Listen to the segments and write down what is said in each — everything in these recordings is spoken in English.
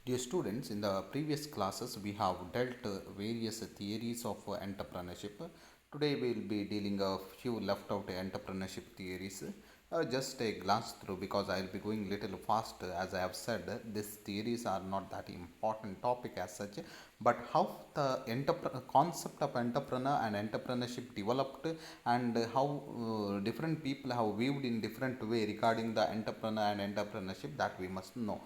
Dear students, in the previous classes we have dealt various theories of entrepreneurship. Today we will be dealing a few left out entrepreneurship theories. Just a glance through because I will be going little fast. As I have said, these theories are not that important topic as such, but how the concept of entrepreneur and entrepreneurship developed, and how different people have viewed in different way regarding the entrepreneur and entrepreneurship, that we must know.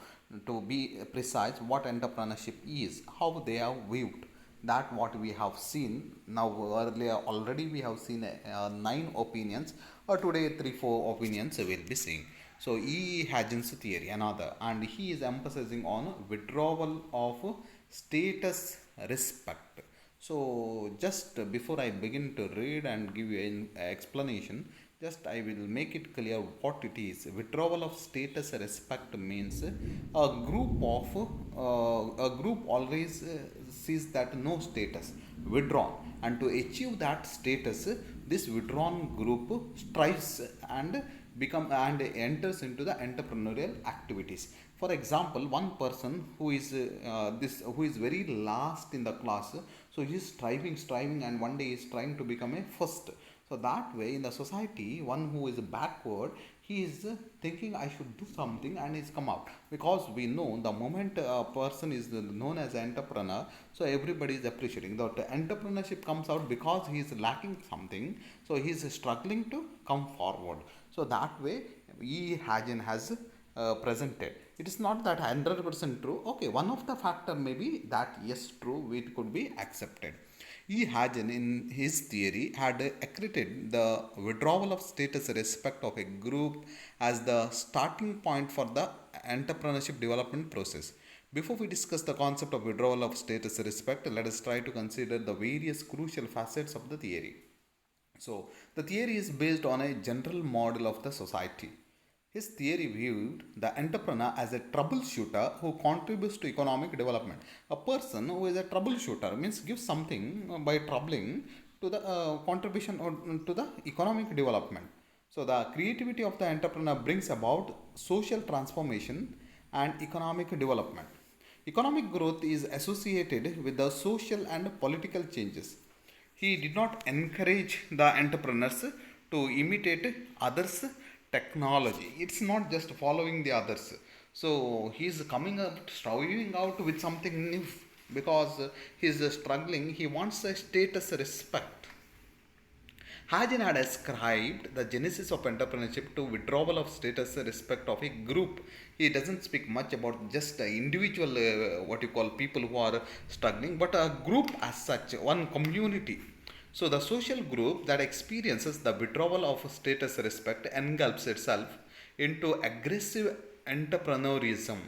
To be precise, what entrepreneurship is, how they are viewed, that what we have seen now. Earlier already we have seen 9 opinions, or today 3 4 opinions we will be seeing. So E. Huygens theory another, and he is emphasizing on withdrawal of status respect. So just before I begin to read and give you an explanation, just I will make it clear what it is. Withdrawal of status respect means a group always sees that no status withdrawn, and to achieve that status, this withdrawn group strives and enters into the entrepreneurial activities. For example, one person who is very last in the class, so he is striving, and one day he is trying to become a first. So that way, in the society, one who is backward, he is thinking I should do something and is come out, because we know the moment a person is known as an entrepreneur, so everybody is appreciating that entrepreneurship comes out because he is lacking something, so he is struggling to come forward. So that way, E. Hagen has presented. It is not that 100% true. Okay, one of the factor may be that yes, true, it could be accepted. E. Hagen, in his theory, had accredited the withdrawal of status respect of a group as the starting point for the entrepreneurship development process. Before we discuss the concept of withdrawal of status respect, let us try to consider the various crucial facets of the theory. So, the theory is based on a general model of the society. His theory viewed the entrepreneur as a troubleshooter who contributes to economic development. A person who is a troubleshooter means gives something by troubling to the contribution or to the economic development. So the creativity of the entrepreneur brings about social transformation and economic development. Economic growth is associated with the social and political changes. He did not encourage the entrepreneurs to imitate others' technology. It's not just following the others. So he's coming up, striving out with something new, because he's struggling. He wants a status respect. Hagen had ascribed the genesis of entrepreneurship to withdrawal of status respect of a group. He doesn't speak much about just the individual, what you call people who are struggling, but a group as such, one community. So the social group that experiences the withdrawal of status respect engulfs itself into aggressive entrepreneurism.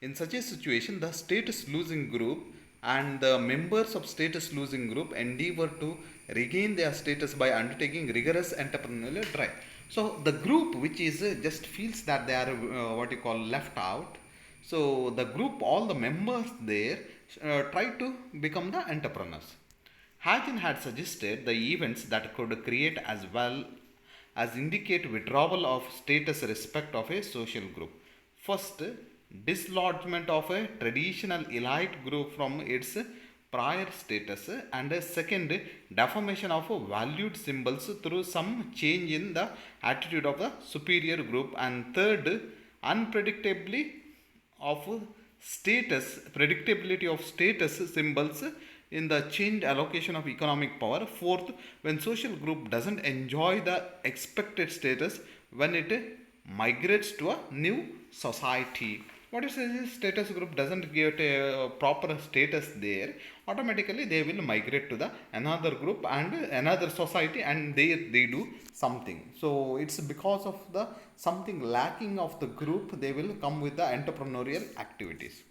In such a situation, the status losing group and the members of status losing group endeavor to regain their status by undertaking rigorous entrepreneurial drive. So the group which is just feels that they are what you call left out. So the group, all the members there try to become the entrepreneurs. Hagen had suggested the events that could create as well as indicate withdrawal of status respect of a social group. First, dislodgement of a traditional elite group from its prior status, and a second, deformation of valued symbols through some change in the attitude of the superior group, and third, unpredictably of predictability of status symbols in the changed allocation of economic power. Fourth, when social group doesn't enjoy the expected status when it migrates to a new society. What is this? Status group doesn't get a proper status there, automatically they will migrate to the another group and another society, and they do something. So it's because of the something lacking of the group, they will come with the entrepreneurial activities.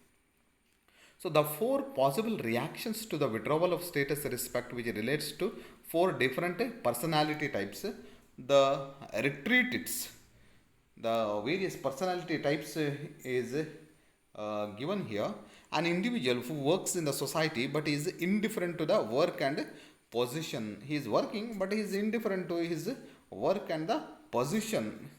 So the 4 possible reactions to the withdrawal of status respect, which relates to 4 different personality types. The retreatists, the various personality types is given here. An individual who works in the society but is indifferent to the work and position. He is working but he is indifferent to his work and the position.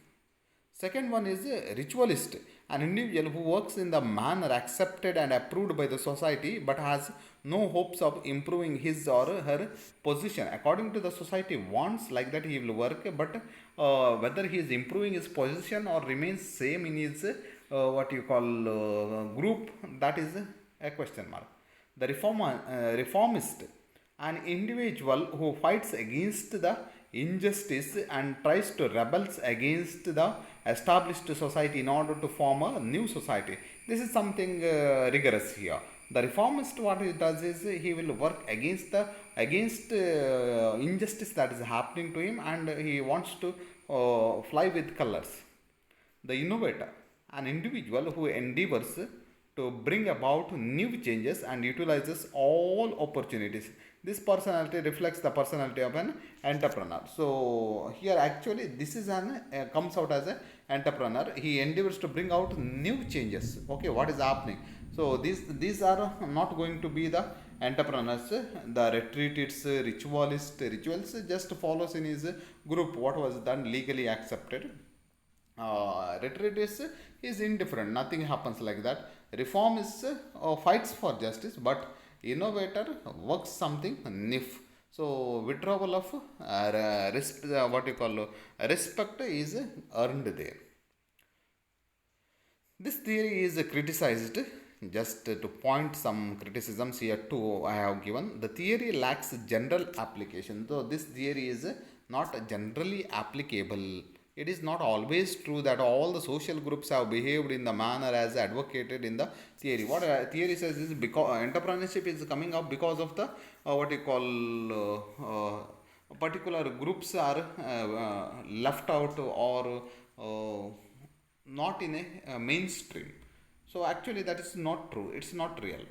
Second one is a ritualist, An individual who works in the manner accepted and approved by the society but has no hopes of improving his or her position according to the society wants, like that he will work, but whether he is improving his position or remains same in his what you call group, that is a question mark. The reformist, an individual who fights against the injustice and tries to rebel against the established society in order to form a new society. This is something rigorous here. The reformist, what he does is he will work against injustice that is happening to him, and he wants to fly with colors. The innovator, an individual who endeavors to bring about new changes and utilizes all opportunities. This personality reflects the personality of an entrepreneur. So here actually this is an comes out as an entrepreneur. He endeavors to bring out new changes. Okay, what is happening? So these are not going to be the entrepreneurs. The retreatists, rituals just follows in his group what was done legally accepted. Retreat is indifferent, nothing happens like that. Reform is fights for justice, but innovator works something new. So withdrawal of what you call respect is earned there. This theory is criticized. Just to point some criticisms here too, I have given. The theory lacks general application. So this theory is not generally applicable. It is not always true that all the social groups have behaved in the manner as advocated in the theory. What theory says is because entrepreneurship is coming up because of the what you call particular groups are left out or not in a mainstream. So actually that is not true. It's not real.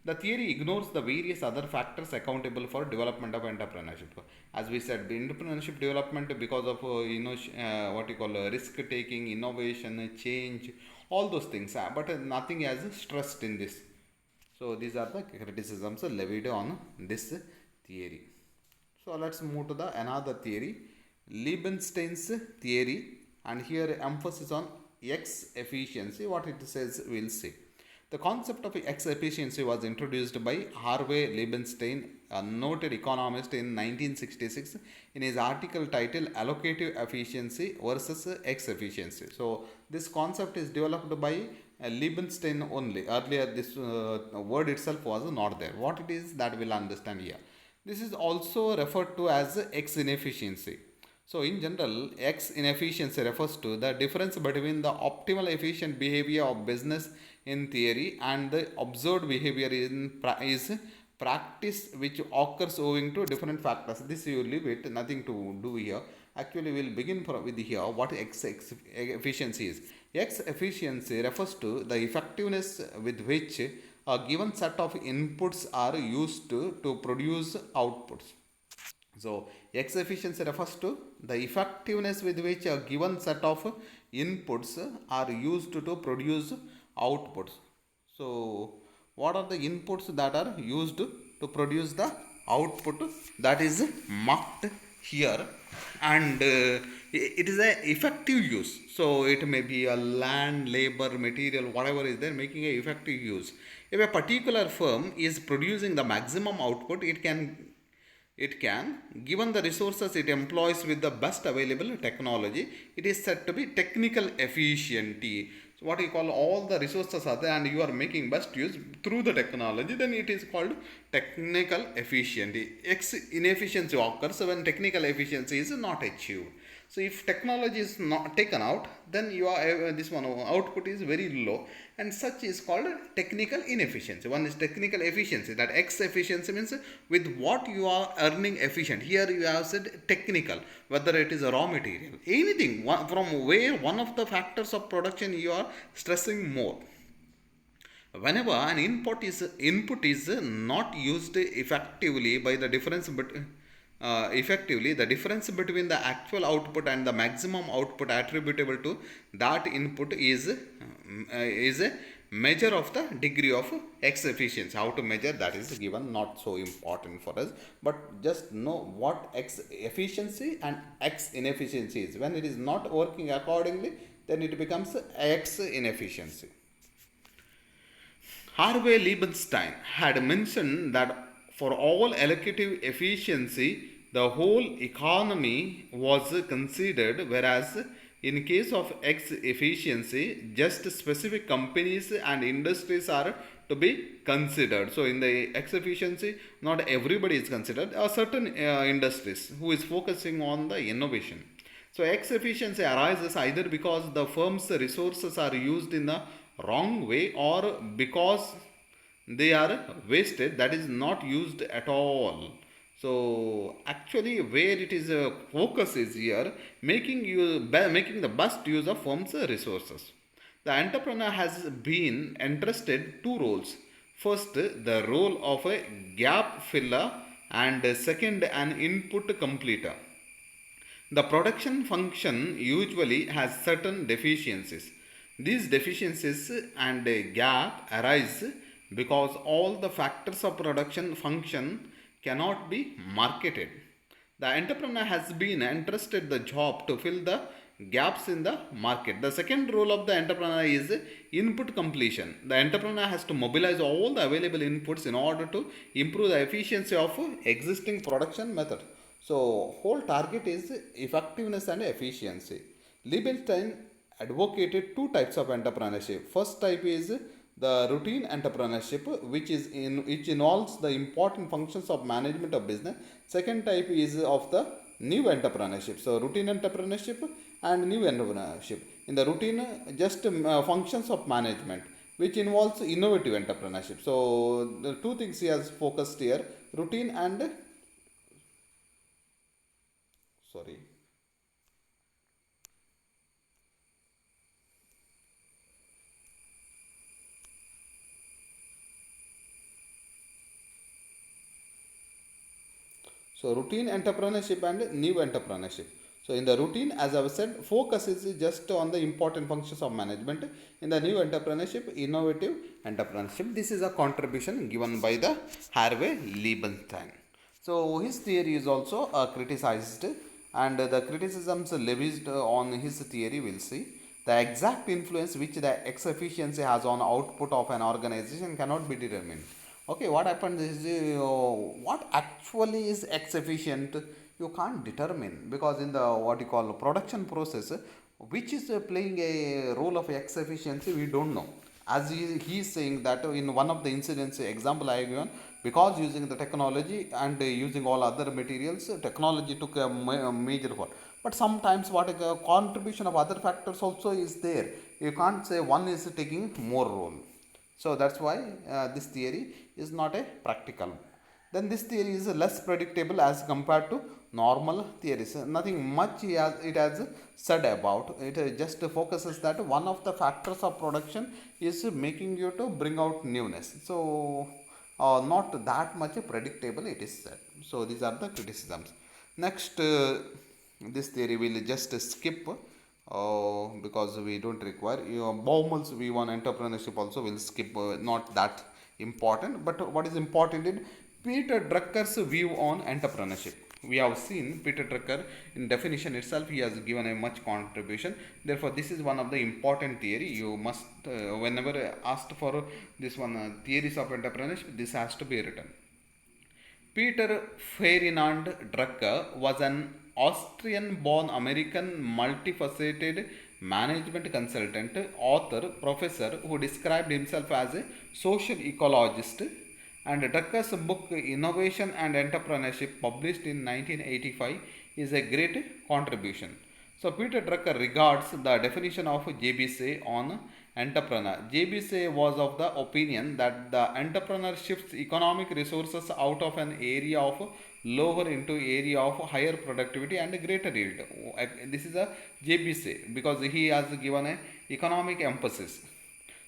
The theory ignores the various other factors accountable for development of entrepreneurship. As we said, the entrepreneurship development because of what you call risk taking, innovation, change, all those things. But nothing as stressed in this. So these are the criticisms levied on this theory. So let's move to the another theory, Liebenstein's theory, and here emphasis on X efficiency. What it says, we'll see. The concept of X efficiency was introduced by Harvey Liebenstein, a noted economist, in 1966 in his article titled Allocative Efficiency versus X Efficiency. So this concept is developed by Liebenstein only. Earlier this word itself was not there. What it is, that we'll understand here. This is also referred to as X inefficiency. So in general, X inefficiency refers to the difference between the optimal efficient behavior of business in theory and the observed behavior is practice, which occurs owing to different factors. This you leave it, nothing to do here. Actually, we'll begin with here what X efficiency is. X efficiency refers to the effectiveness with which a given set of inputs are used to produce outputs. So X efficiency refers to the effectiveness with which a given set of inputs are used to produce outputs. So what are the inputs that are used to produce the output? That is marked here, and it is a effective use. So it may be a land, labor, material, whatever is there, making a effective use. If a particular firm is producing the maximum output, it can, given the resources it employs with the best available technology, it is said to be technical efficiency. So what you call all the resources are there and you are making best use through the technology, then it is called technical efficiency. X inefficiency occurs when technical efficiency is not achieved. So if technology is not taken out, then your this one output is very low, and such is called technical inefficiency. One is technical efficiency, that X efficiency means with what you are earning efficient. Here you have said technical, whether it is a raw material, anything from where one of the factors of production you are stressing more. Whenever an input is not used effectively by the difference the difference between the actual output and the maximum output attributable to that input is a measure of the degree of X efficiency. How to measure, that is given, not so important for us, but just know what X efficiency and X inefficiency is. When it is not working accordingly, then it becomes X inefficiency. Harvey Liebenstein had mentioned that for all allocative efficiency, the whole economy was considered, whereas in case of X efficiency, just specific companies and industries are to be considered. So, in the X efficiency, not everybody is considered. There are certain industries who is focusing on the innovation. So X efficiency arises either because the firm's resources are used in the wrong way or because they are wasted, that is not used at all. So actually where it is focus is here making the best use of firm's resources. The entrepreneur has been entrusted two roles. First, the role of a gap filler, and second, an input completer. The production function usually has certain deficiencies. These deficiencies and a gap arise because all the factors of production function cannot be marketed. The entrepreneur has been entrusted the job to fill the gaps in the market. The second role of the entrepreneur is input completion. The entrepreneur has to mobilize all the available inputs in order to improve the efficiency of existing production method. So, whole target is effectiveness and efficiency. Liebenstein advocated two types of entrepreneurship. First type is the routine entrepreneurship, which involves the important functions of management of business. Second type is of the new entrepreneurship. So, routine entrepreneurship and new entrepreneurship. In the routine, just functions of management, which involves innovative entrepreneurship. So, the two things he has focused here: routine and sorry. So routine entrepreneurship and new entrepreneurship. So in the routine, as I said, focus is just on the important functions of management. In the new entrepreneurship, innovative entrepreneurship. This is a contribution given by the Harvey Liebenstein. So his theory is also criticized, and the criticisms levied on his theory will see the exact influence which the X efficiency has on output of an organization cannot be determined. Okay, what happens is what actually is X efficient you can't determine, because in the what you call production process, which is playing a role of X efficiency we don't know. As he is saying that in one of the incidents example I have given, because using the technology and using all other materials, technology took a major role. But sometimes what a contribution of other factors also is there. You can't say one is taking more role. So that's why this theory is not a practical. Then this theory is less predictable as compared to normal theories. Nothing much it has said about. It just focuses that one of the factors of production is making you to bring out newness. So not that much predictable it is said. So these are the criticisms. Next, this theory will just skip because we don't require. Baumal's view on entrepreneurship also will skip, not that important. But what is important is Peter Drucker's view on entrepreneurship. We have seen Peter Drucker in definition itself, he has given a much contribution. Therefore, this is one of the important theory. You must, whenever asked for this one theories of entrepreneurship, this has to be written. Peter Ferdinand Drucker was an Austrian born American multifaceted management consultant, author, professor who described himself as a social ecologist. And Drucker's book Innovation and Entrepreneurship, published in 1985, is a great contribution. So Peter Drucker regards the definition of JBC on entrepreneur. JBC was of the opinion that the entrepreneur shifts economic resources out of an area of lower into area of higher productivity and greater yield. This is a JBC because he has given a economic emphasis.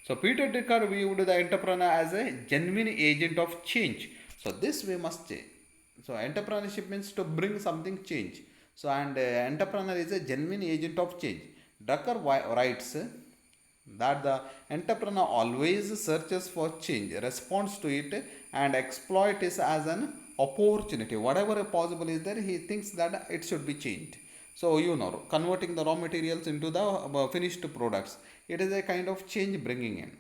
So Peter Drucker viewed the entrepreneur as a genuine agent of change. So this we must change. So entrepreneurship means to bring something change. So and entrepreneur is a genuine agent of change. Drucker writes that the entrepreneur always searches for change, responds to it, and exploits it as an opportunity. Whatever possible is there, he thinks that it should be changed. So you know, converting the raw materials into the finished products, it is a kind of change bringing in.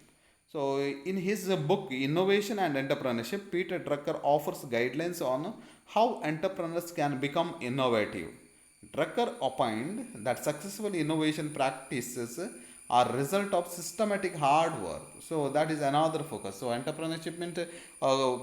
So in his book Innovation and Entrepreneurship, Peter Drucker offers guidelines on how entrepreneurs can become innovative. Drucker opined that successful innovation practices are result of systematic hard work. So that is another focus. So entrepreneurship means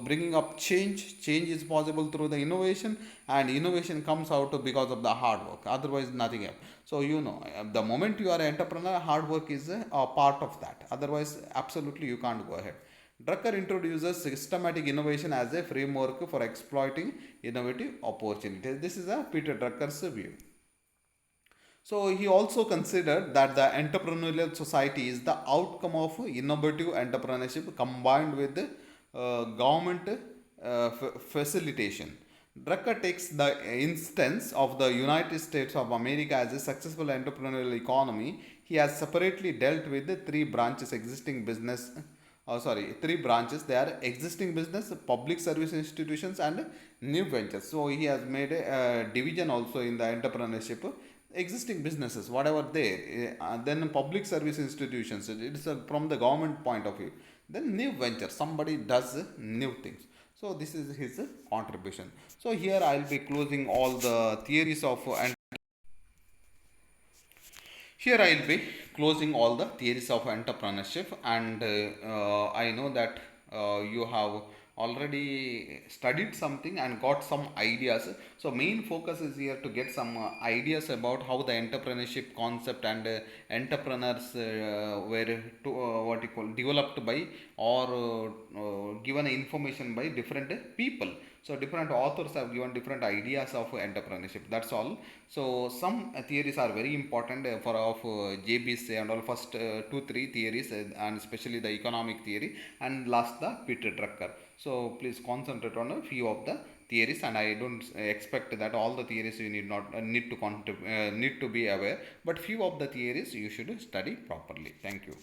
bringing up change. Change is possible through the innovation, and innovation comes out because of the hard work. Otherwise, nothing else. So you know, the moment you are an entrepreneur, hard work is a part of that. Otherwise, absolutely you can't go ahead. Drucker introduces systematic innovation as a framework for exploiting innovative opportunities. This is a Peter Drucker's view. So he also considered that the entrepreneurial society is the outcome of innovative entrepreneurship combined with government facilitation. Drucker takes the instance of the United States of America as a successful entrepreneurial economy. He has separately dealt with the three branches existing business. Three branches. They are existing business, public service institutions, and new ventures. So he has made a division also in the entrepreneurship. Existing businesses, whatever they, then public service institutions. It's from the government point of view. Then new venture. Somebody does new things. So this is his contribution. So here I will be closing all the theories of here I will be closing all the theories of entrepreneurship, and I know that you have already studied something and got some ideas. So main focus is here to get some ideas about how the entrepreneurship concept and entrepreneurs were to, what you call developed by or given information by different people. So different authors have given different ideas of entrepreneurship. That's all. So some theories are very important for of JBC and all. First two three theories and especially the economic theory, and last the Peter Drucker. So please concentrate on a few of the theories, and I don't expect that all the theories you need not need to need to be aware, but few of the theories you should study properly. Thank you.